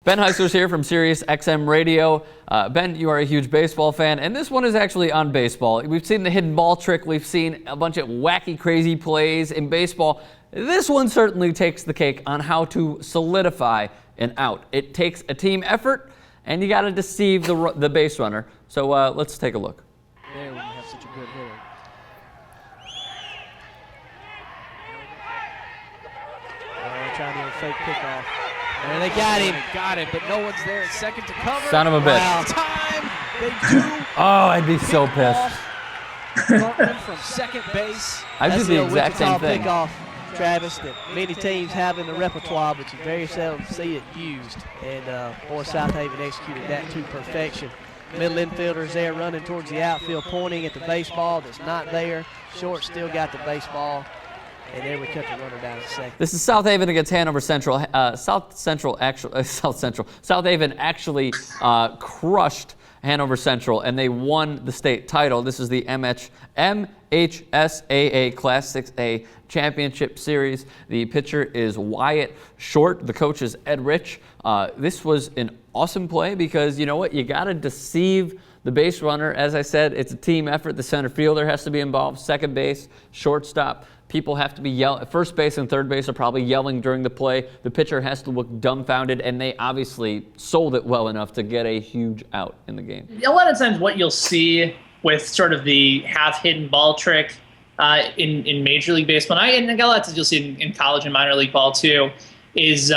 Ben Heisler's here from Sirius XM Radio. Ben, you are a huge baseball fan, and this one is actually on baseball. We've seen the hidden ball trick. We've seen a bunch of wacky, crazy plays in baseball. This one certainly takes the cake on how to solidify an out. It takes a team effort, and you got to deceive the base runner. So let's take a look. There we have such a good hitter. Trying to do a fake pickoff. And they got him. Got it, but no one's there. It's second to cover. Son of a bitch. Wow. Time. They do. Oh, I'd be so pissed. Gartman from second base. I'd do That's the exact same Wichita thing. pickoff, Travis, that many teams have in the repertoire, but you very seldom see it used. And boy, Southaven executed that to perfection. Middle infielders there running towards the outfield, pointing at the baseball that's not there. Short still got the baseball. And there we cut the runner down to second. This is Southaven against Hanover Central. Southaven actually crushed Hanover Central, and they won the state title. This is the MHSAA Class 6A Championship Series. The pitcher is Wyatt Short. The coach is Ed Rich. This was an awesome play because, you know what, you got to deceive the base runner. As I said, it's a team effort. The center fielder has to be involved, second base, shortstop. People have to be yelling. First base and third base are probably yelling during the play. The pitcher has to look dumbfounded, and they obviously sold it well enough to get a huge out in the game. A lot of times what you'll see with sort of the half-hidden ball trick in Major League Baseball, and a lot of times you'll see in college and minor league ball too, is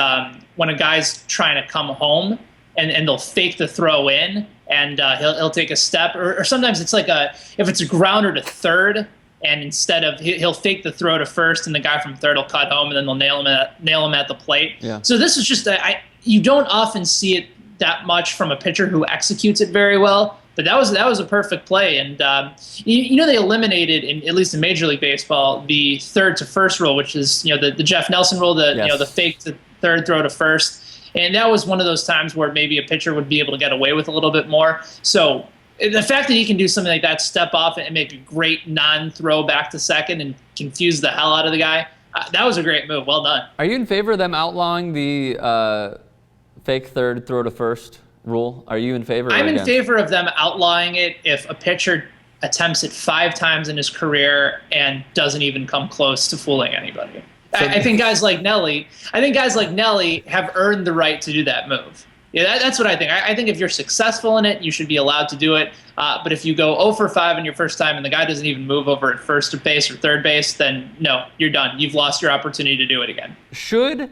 when a guy's trying to come home and they'll fake the throw in, and he'll take a step, or sometimes it's like if it's a grounder to third, and instead of he'll fake the throw to first, and the guy from third will cut home, and then they'll nail him at the plate. Yeah. So this is just you don't often see it that much from a pitcher who executes it very well. But that was a perfect play, and they eliminated at least in Major League Baseball the third to first rule, which is the Jeff Nelson rule, Yes. The fake to third, throw to first, and that was one of those times where maybe a pitcher would be able to get away with a little bit more. So the fact that he can do something like that, step off and make a great non-throw back to second and confuse the hell out of the guy, that was a great move. Well done. Are you in favor of them outlawing the fake third, throw to first rule? Are you in favor? I'm in favor of them outlawing it if a pitcher attempts it 5 times in his career and doesn't even come close to fooling anybody. So, I think guys like Nelly have earned the right to do that move. Yeah, that's what I think. I think if you're successful in it, you should be allowed to do it. But if you go 0 for 5 in your first time and the guy doesn't even move over at first base or third base, then no, you're done. You've lost your opportunity to do it again. Should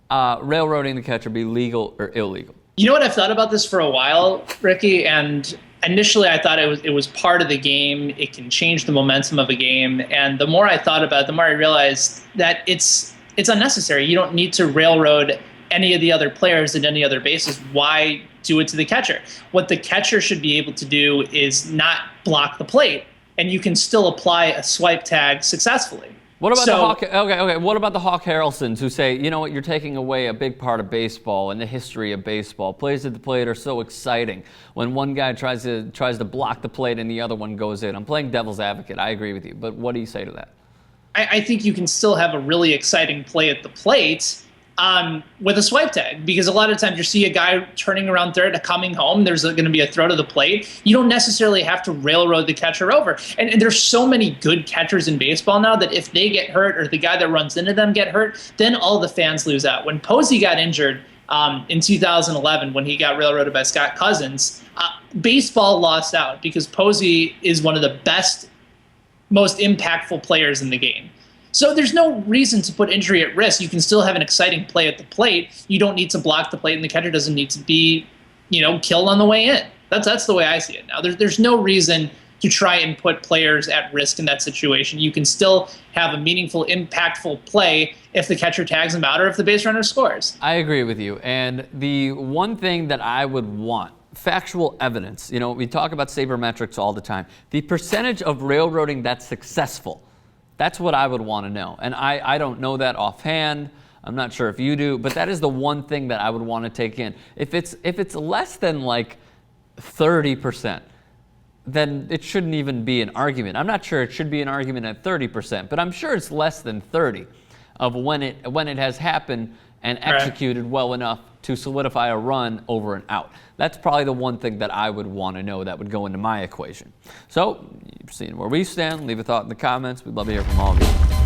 railroading the catcher be legal or illegal? You know what? I've thought about this for a while, Ricky, and initially I thought it was part of the game. It can change the momentum of a game. And the more I thought about it, the more I realized that it's unnecessary. You don't need to railroad any of the other players at any other bases. Why do it to the catcher? What the catcher should be able to do is not block the plate, and you can still apply a swipe tag successfully. What about the Hawk? Okay. What about the Hawk Harrelsons who say, you know what, you're taking away a big part of baseball and the history of baseball. Plays at the plate are so exciting. When one guy tries to block the plate and the other one goes in. I'm playing devil's advocate. I agree with you, but what do you say to that? I think you can still have a really exciting play at the plate with a swipe tag, because a lot of times you see a guy turning around third, coming home, there's going to be a throw to the plate. You don't necessarily have to railroad the catcher over. And there's so many good catchers in baseball now that if they get hurt or the guy that runs into them get hurt, then all the fans lose out. When Posey got injured in 2011, when he got railroaded by Scott Cousins, baseball lost out because Posey is one of the best, most impactful players in the game. So there's no reason to put injury at risk. You can still have an exciting play at the plate. You don't need to block the plate, and the catcher doesn't need to be, killed on the way in. That's the way I see it now. There's no reason to try and put players at risk in that situation. You can still have a meaningful, impactful play if the catcher tags him out or if the base runner scores. I agree with you. And the one thing that I would want, factual evidence, we talk about sabermetrics all the time. The percentage of railroading that's successful. That's what I would want to know. And I don't know that offhand. I'm not sure if you do, but that is the one thing that I would want to take in. If it's less than like 30%, then it shouldn't even be an argument. I'm not sure it should be an argument at 30%, but I'm sure it's less than 30 of when it has happened and executed well enough to solidify a run over an out. That's probably the one thing that I would want to know that would go into my equation. So, you've seen where we stand. Leave a thought in the comments. We'd love to hear from all of you.